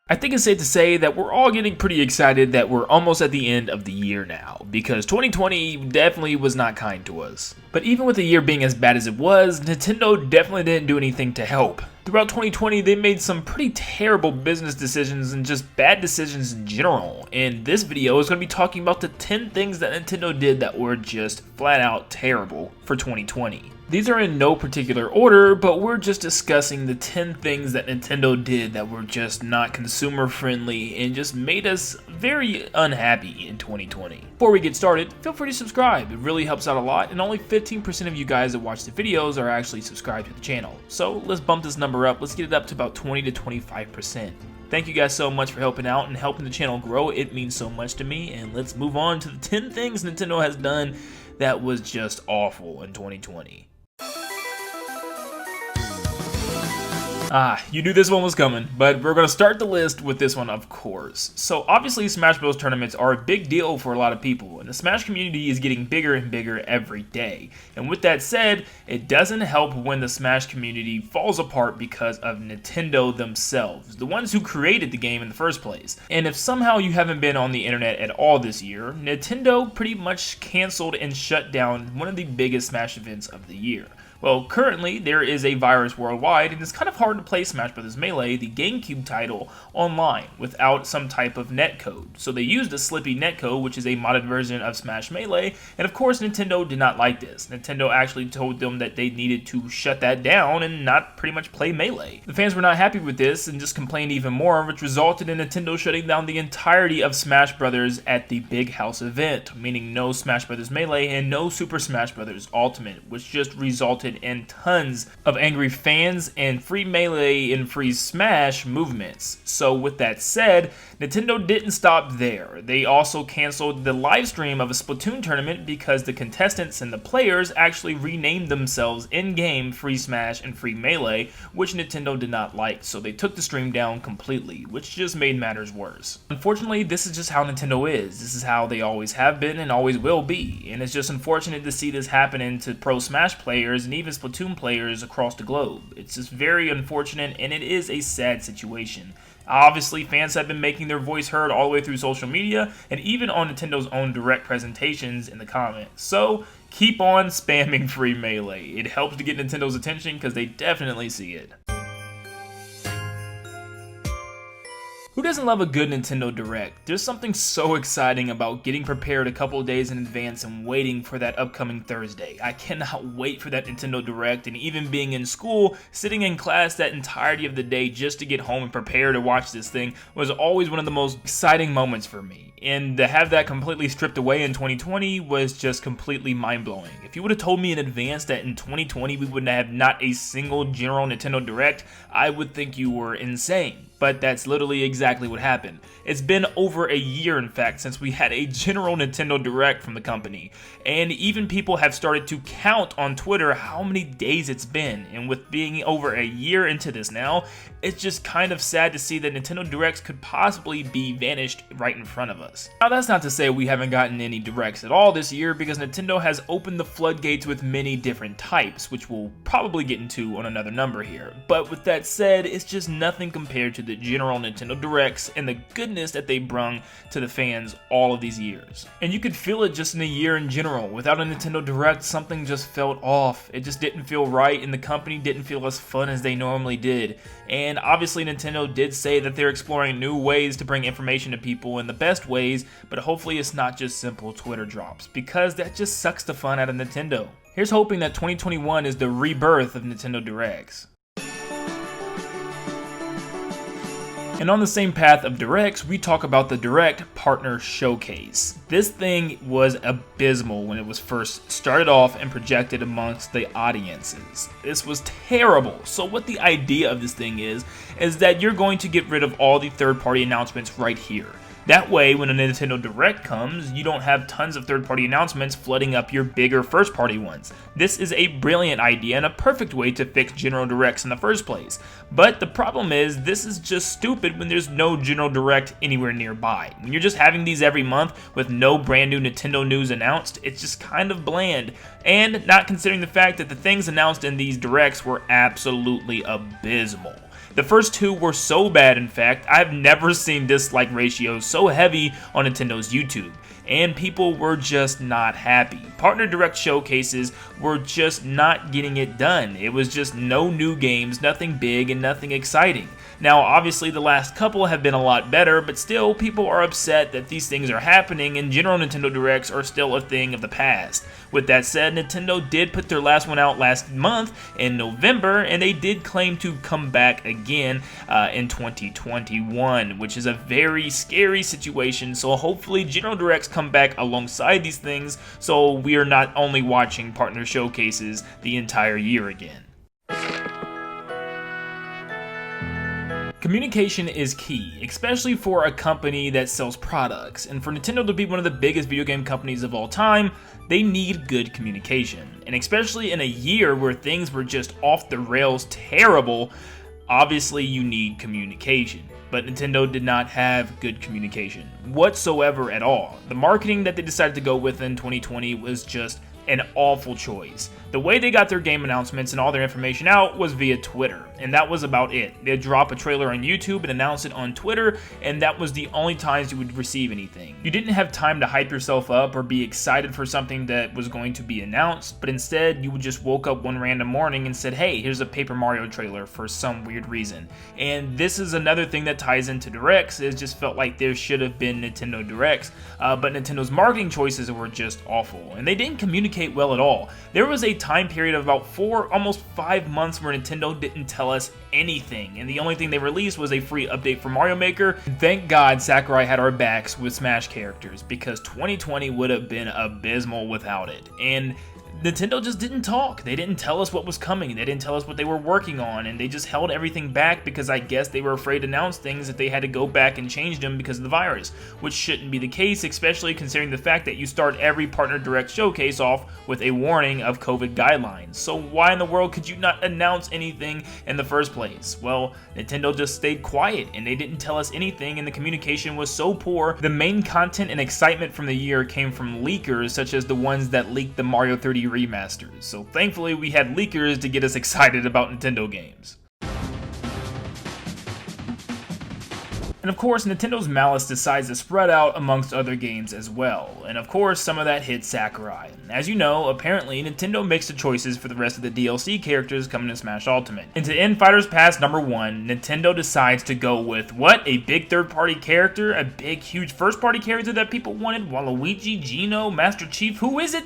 I think it's safe to say that we're all getting pretty excited that we're almost at the end of the year now, because 2020 definitely was not kind to us. But even with the year being as bad as it was, Nintendo definitely didn't do anything to help. Throughout 2020, they made some pretty terrible business decisions and just bad decisions in general. And this video is going to be talking about the 10 things that Nintendo did that were just flat out terrible for 2020. These are in no particular order, but we're just discussing the 10 things that Nintendo did that were just not consumer friendly and just made us very unhappy in 2020. Before we get started, feel free to subscribe. It really helps out a lot, and only 15% of you guys that watch the videos are actually subscribed to the channel. So let's bump this number up. Let's get it up to about 20 to 25%. Thank you guys so much for helping out and helping the channel grow. It means so much to me. And let's move on to the 10 things Nintendo has done that was just awful in 2020. You knew this one was coming, but we're going to start the list with this one, of course. So obviously Smash Bros. Tournaments are a big deal for a lot of people, and the Smash community is getting bigger and bigger every day. And with that said, it doesn't help when the Smash community falls apart because of Nintendo themselves, the ones who created the game in the first place. And if somehow you haven't been on the internet at all this year, Nintendo pretty much canceled and shut down one of the biggest Smash events of the year. Well, currently, there is a virus worldwide, and it's kind of hard to play Smash Bros. Melee, the GameCube title, online without some type of netcode. So they used a Slippy netcode, which is a modded version of Smash Melee, and of course Nintendo did not like this. Nintendo actually told them that they needed to shut that down and not pretty much play Melee. The fans were not happy with this and just complained even more, which resulted in Nintendo shutting down the entirety of Smash Bros. At the Big House event, meaning no Smash Bros. Melee and no Super Smash Bros. Ultimate, which just resulted in tons of angry fans and free Melee and free Smash movements. So with that said, Nintendo didn't stop there. They also canceled the live stream of a Splatoon tournament because the contestants and the players actually renamed themselves in-game Free Smash and Free Melee, which Nintendo did not like, so they took the stream down completely, which just made matters worse. Unfortunately, this is just how Nintendo is. This is how they always have been and always will be, and it's just unfortunate to see this happening to Pro Smash players and even Splatoon players across the globe. It's just very unfortunate, and it is a sad situation. Obviously, fans have been making their voice heard all the way through social media and even on Nintendo's own direct presentations in the comments. So keep on spamming free Melee. It helps to get Nintendo's attention because they definitely see it. Who doesn't love a good Nintendo Direct? There's something so exciting about getting prepared a couple of days in advance and waiting for that upcoming Thursday. I cannot wait for that Nintendo Direct, and even being in school, sitting in class that entirety of the day just to get home and prepare to watch this thing was always one of the most exciting moments for me. And to have that completely stripped away in 2020 was just completely mind-blowing. If you would have told me in advance that in 2020 we would have not a single general Nintendo Direct, I would think you were insane. But that's literally exactly what happened. It's been over a year, in fact, since we had a general Nintendo Direct from the company. And even people have started to count on Twitter how many days it's been. And with being over a year into this now, it's just kind of sad to see that Nintendo Directs could possibly be vanished right in front of us. Now, that's not to say we haven't gotten any Directs at all this year, because Nintendo has opened the floodgates with many different types, which we'll probably get into on another number here. But with that said, it's just nothing compared to the general Nintendo Directs and the goodness that they brung to the fans all of these years. And you could feel it just in a year in general. Without a Nintendo Direct, something just felt off. It just didn't feel right, and the company didn't feel as fun as they normally did. And obviously Nintendo did say that they're exploring new ways to bring information to people in the best ways, but hopefully it's not just simple Twitter drops, because that just sucks the fun out of Nintendo. Here's hoping that 2021 is the rebirth of Nintendo Directs. And on the same path of Directs, we talk about the Direct Partner Showcase. This thing was abysmal when it was first started off and projected amongst the audiences. This was terrible. So what the idea of this thing is that you're going to get rid of all the third-party announcements right here. That way, when a Nintendo Direct comes, you don't have tons of third-party announcements flooding up your bigger first-party ones. This is a brilliant idea and a perfect way to fix General Directs in the first place. But the problem is, this is just stupid when there's no General Direct anywhere nearby. When you're just having these every month with no brand new Nintendo news announced, it's just kind of bland. And not considering the fact that the things announced in these Directs were absolutely abysmal. The first two were so bad, in fact, I've never seen dislike ratios so heavy on Nintendo's YouTube. And people were just not happy. Partner Direct showcases were just not getting it done. It was just no new games, nothing big, and nothing exciting. Now, obviously, the last couple have been a lot better, but still, people are upset that these things are happening, and general Nintendo Directs are still a thing of the past. With that said, Nintendo did put their last one out last month in November, and they did claim to come back again in 2021, which is a very scary situation, so hopefully General Directs come back alongside these things, so we are not only watching partner showcases the entire year again. Communication is key, especially for a company that sells products, and for Nintendo to be one of the biggest video game companies of all time, they need good communication. And especially in a year where things were just off the rails terrible, obviously you need communication. But Nintendo did not have good communication whatsoever at all. The marketing that they decided to go with in 2020 was just an awful choice. The way they got their game announcements and all their information out was via Twitter, and that was about it. They'd drop a trailer on YouTube and announce it on Twitter, and that was the only times you would receive anything. You didn't have time to hype yourself up or be excited for something that was going to be announced, but instead you just woke up one random morning and said, hey, here's a Paper Mario trailer for some weird reason. And this is another thing that ties into Directs. It just felt like there should have been Nintendo Directs, but Nintendo's marketing choices were just awful, and they didn't communicate well at all. There was a time period of about 4, almost 5 months where Nintendo didn't tell us anything, and the only thing they released was a free update for Mario Maker. And thank God Sakurai had our backs with Smash characters, because 2020 would have been abysmal without it. And Nintendo just didn't talk. They didn't tell us what was coming. They didn't tell us what they were working on, and they just held everything back because I guess they were afraid to announce things that they had to go back and change them because of the virus, which shouldn't be the case, especially considering the fact that you start every Partner Direct showcase off with a warning of COVID guidelines. So why in the world could you not announce anything in the first place? Well, Nintendo just stayed quiet, and they didn't tell us anything, and the communication was so poor. The main content and excitement from the year came from leakers, such as the ones that leaked the Mario 3D Remasters, so thankfully we had leakers to get us excited about Nintendo games. And of course, Nintendo's malice decides to spread out amongst other games as well, and of course some of that hit Sakurai. As you know, apparently Nintendo makes the choices for the rest of the DLC characters coming to Smash Ultimate. And to end Fighters Pass number 1, Nintendo decides to go with, what? A big third-party character? A big, huge first-party character that people wanted? Waluigi, Geno, Master Chief? Who is it?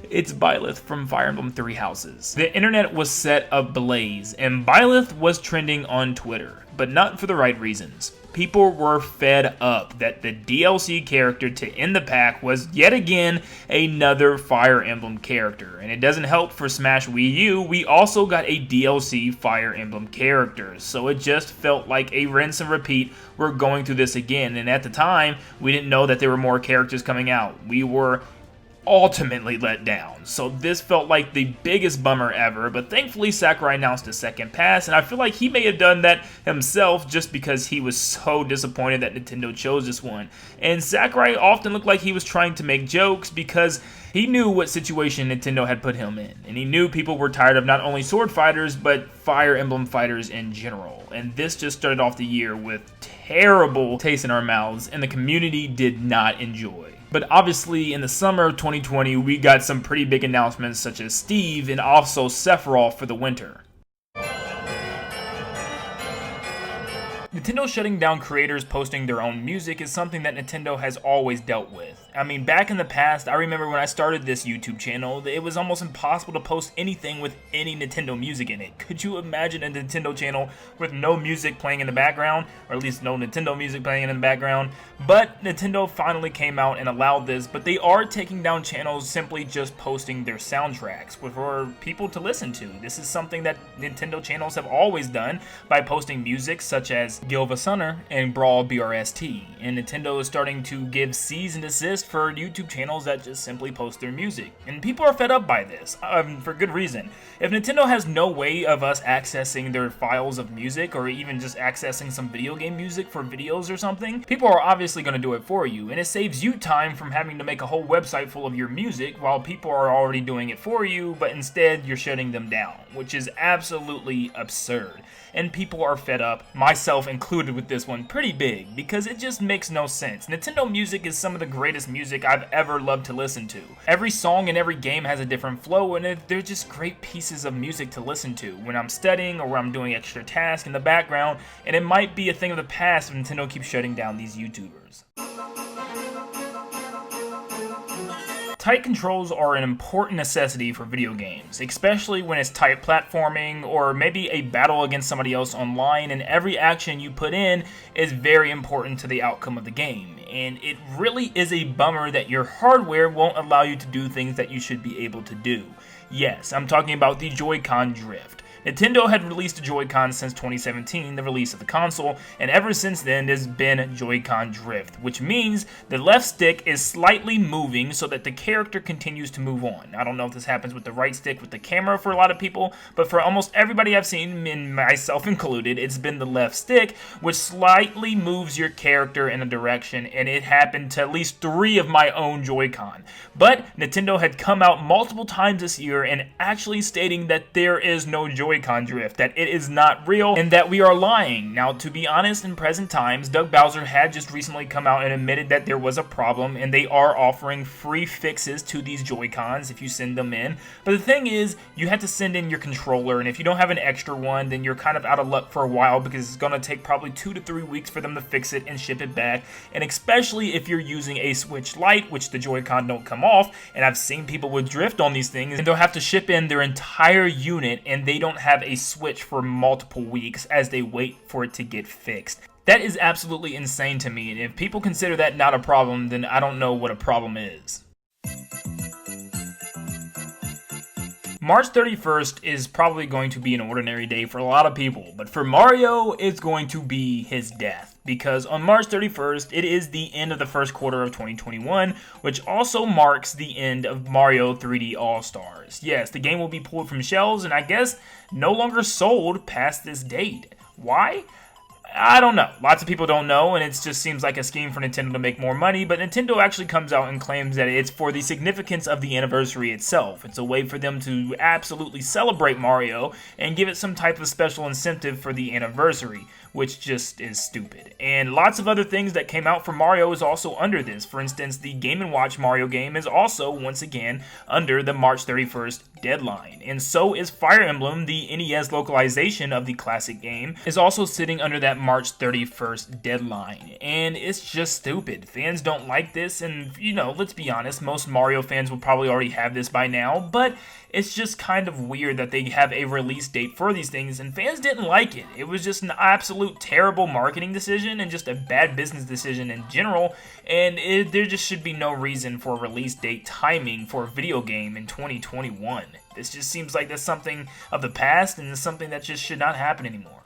It's Byleth from Fire Emblem Three Houses. The internet was set ablaze, and Byleth was trending on Twitter, but not for the right reasons. People were fed up that the DLC character to end the pack was yet again another Fire Emblem character. And it doesn't help for Smash Wii U, we also got a DLC Fire Emblem character. So it just felt like a rinse and repeat. We're going through this again, and at the time, we didn't know that there were more characters coming out. We were ultimately let down. So this felt like the biggest bummer ever, but thankfully Sakurai announced a second pass, and I feel like he may have done that himself just because he was so disappointed that Nintendo chose this one. And Sakurai often looked like he was trying to make jokes because he knew what situation Nintendo had put him in, and he knew people were tired of not only sword fighters, but Fire Emblem fighters in general. And this just started off the year with terrible taste in our mouths, and the community did not enjoy. But obviously, in the summer of 2020, we got some pretty big announcements such as Steve and also Sephiroth for the winter. Nintendo shutting down creators posting their own music is something that Nintendo has always dealt with. I mean, back in the past, I remember when I started this YouTube channel, it was almost impossible to post anything with any Nintendo music in it. Could you imagine a Nintendo channel with no music playing in the background, or at least no Nintendo music playing in the background? But Nintendo finally came out and allowed this, but they are taking down channels simply just posting their soundtracks for people to listen to. This is something that Nintendo channels have always done by posting music such as Gilva Sunner, and Brawl BRST, and Nintendo is starting to give cease and desist for YouTube channels that just simply post their music. And people are fed up by this, for good reason. If Nintendo has no way of us accessing their files of music, or even just accessing some video game music for videos or something, people are obviously going to do it for you, and it saves you time from having to make a whole website full of your music while people are already doing it for you, but instead you're shutting them down, which is absolutely absurd. And people are fed up, myself included with this one, pretty big, because it just makes no sense. Nintendo music is some of the greatest music I've ever loved to listen to. Every song and every game has a different flow, and they're just great pieces of music to listen to when I'm studying or when I'm doing extra tasks in the background, and it might be a thing of the past if Nintendo keeps shutting down these YouTubers. Tight controls are an important necessity for video games, especially when it's tight platforming or maybe a battle against somebody else online, and every action you put in is very important to the outcome of the game. And it really is a bummer that your hardware won't allow you to do things that you should be able to do. Yes, I'm talking about the Joy-Con drift. Nintendo had released the Joy-Con since 2017, the release of the console, and ever since then there's been Joy-Con drift, which means the left stick is slightly moving so that the character continues to move on. I don't know if this happens with the right stick with the camera for a lot of people, but for almost everybody I've seen, and myself included, it's been the left stick, which slightly moves your character in a direction, and it happened to at least 3 of my own Joy-Con. But Nintendo had come out multiple times this year and actually stating that there is no Joy-Con drift, that it is not real, and that we are lying. Now, to be honest, in present times, Doug Bowser had just recently come out and admitted that there was a problem, and they are offering free fixes to these Joy-Cons if you send them in. But the thing is, you have to send in your controller, and if you don't have an extra one, then you're kind of out of luck for a while, because it's going to take probably 2 to 3 weeks for them to fix it and ship it back, and especially if you're using a Switch Lite, which the Joy-Con don't come off, and I've seen people with drift on these things, and they'll have to ship in their entire unit, and they don't have a Switch for multiple weeks as they wait for it to get fixed. That is absolutely insane to me, and if people consider that not a problem, then I don't know what a problem is. March 31st is probably going to be an ordinary day for a lot of people, but for Mario, it's going to be his death. Because on March 31st, it is the end of the first quarter of 2021, which also marks the end of Mario 3D All-Stars. Yes, the game will be pulled from shelves, and I guess no longer sold past this date. Why? I don't know. Lots of people don't know, and it just seems like a scheme for Nintendo to make more money, but Nintendo actually comes out and claims that it's for the significance of the anniversary itself. It's a way for them to absolutely celebrate Mario and give it some type of special incentive for the anniversary, which just is stupid. And lots of other things that came out for Mario is also under this. For instance, the Game & Watch Mario game is also, once again, under the March 31st deadline. And so is Fire Emblem, the NES localization of the classic game, is also sitting under that March 31st deadline. And it's just stupid. Fans don't like this, and, you know, let's be honest, most Mario fans will probably already have this by now, but it's just kind of weird that they have a release date for these things, and fans didn't like it. It was just an absolute terrible marketing decision and just a bad business decision in general, and there just should be no reason for a release date timing for a video game in 2021. This just seems like that's something of the past, and it's something that just should not happen anymore.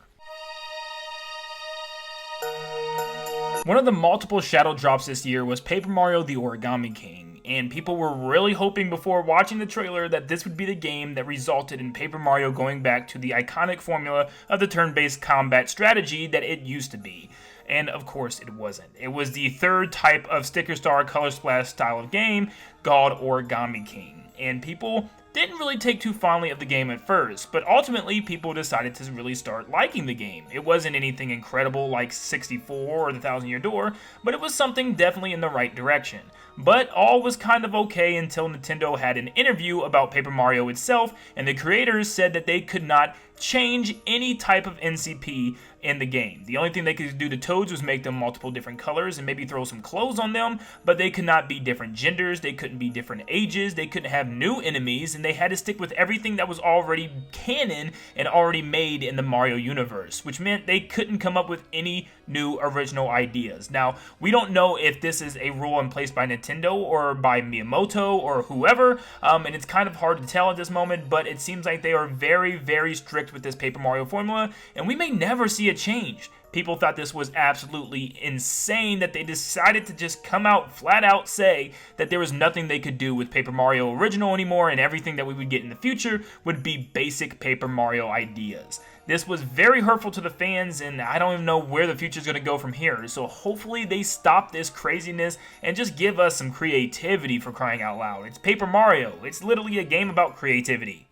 One of the multiple shadow drops this year was Paper Mario The Origami King, and people were really hoping before watching the trailer that this would be the game that resulted in Paper Mario going back to the iconic formula of the turn-based combat strategy that it used to be. And of course it wasn't. It was the third type of sticker star color splash style of game called Origami King, and people didn't really take too fondly of the game at first, but ultimately people decided to really start liking the game. It wasn't anything incredible like 64 or the Thousand Year Door, but it was something definitely in the right direction. But all was kind of okay until Nintendo had an interview about Paper Mario itself, and the creators said that they could not change any type of NCP in the game. The only thing they could do to Toads was make them multiple different colors and maybe throw some clothes on them, but they could not be different genders, they couldn't be different ages, they couldn't have new enemies, and they had to stick with everything that was already canon and already made in the Mario universe, which meant they couldn't come up with any new original ideas. Now, we don't know if this is a rule in place by Nintendo or by Miyamoto or whoever, and it's kind of hard to tell at this moment, but it seems like they are very, very strict with this Paper Mario formula, and we may never see a change. People thought this was absolutely insane that they decided to just come out flat out say that there was nothing they could do with Paper Mario Original anymore, and everything that we would get in the future would be basic Paper Mario ideas. This was very hurtful to the fans, and I don't even know where the future is going to go from here. So hopefully they stop this craziness and just give us some creativity, for crying out loud. It's Paper Mario. It's literally a game about creativity.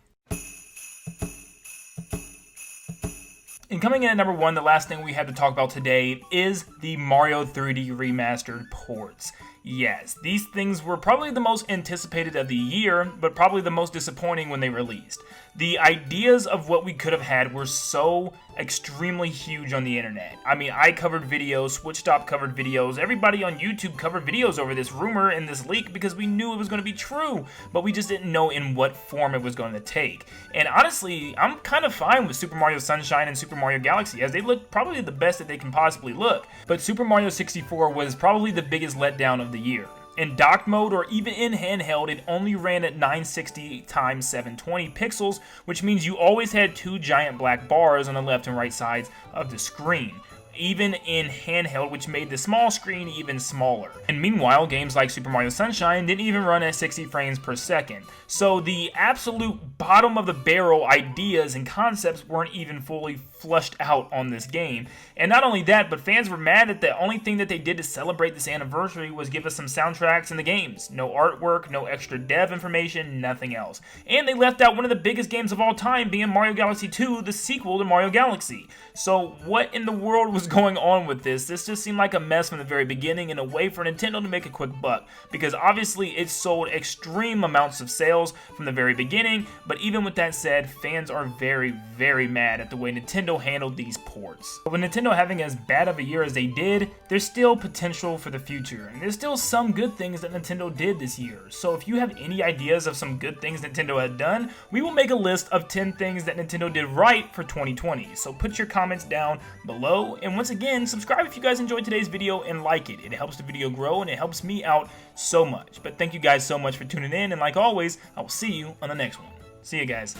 And coming in at number 1, the last thing we have to talk about today is the Mario 3D Remastered ports. Yes, these things were probably the most anticipated of the year, but probably the most disappointing when they released. The ideas of what we could have had were so extremely huge on the internet. I mean, I covered videos, SwitchStop covered videos, everybody on YouTube covered videos over this rumor and this leak because we knew it was going to be true, but we just didn't know in what form it was going to take. And honestly, I'm kind of fine with Super Mario Sunshine and Super Mario Galaxy, as they look probably the best that they can possibly look. But Super Mario 64 was probably the biggest letdown of the year. In dock mode or even in handheld, it only ran at 960 x 720 pixels, which means you always had 2 giant black bars on the left and right sides of the screen, even in handheld, which made the small screen even smaller. And meanwhile, games like Super Mario Sunshine didn't even run at 60 frames per second. So the absolute bottom of the barrel ideas and concepts weren't even fully flushed out on this game. And not only that, but fans were mad that the only thing that they did to celebrate this anniversary was give us some soundtracks in the games. No artwork, no extra dev information, nothing else. And they left out one of the biggest games of all time, being Mario Galaxy 2, the sequel to Mario Galaxy. So what in the world was going on with this? This just seemed like a mess from the very beginning and a way for Nintendo to make a quick buck, because obviously it sold extreme amounts of sales from the very beginning. But even with that said, fans are very, very mad at the way Nintendo handled these ports. But with Nintendo having as bad of a year as they did, there's still potential for the future, and there's still some good things that Nintendo did this year. So if you have any ideas of some good things Nintendo had done, we will make a list of 10 things that Nintendo did right for 2020. So put your comments down below, and once again, subscribe if you guys enjoyed today's video and like it. It helps the video grow and it helps me out so much. But thank you guys so much for tuning in, and like always, I will see you on the next one. See you guys.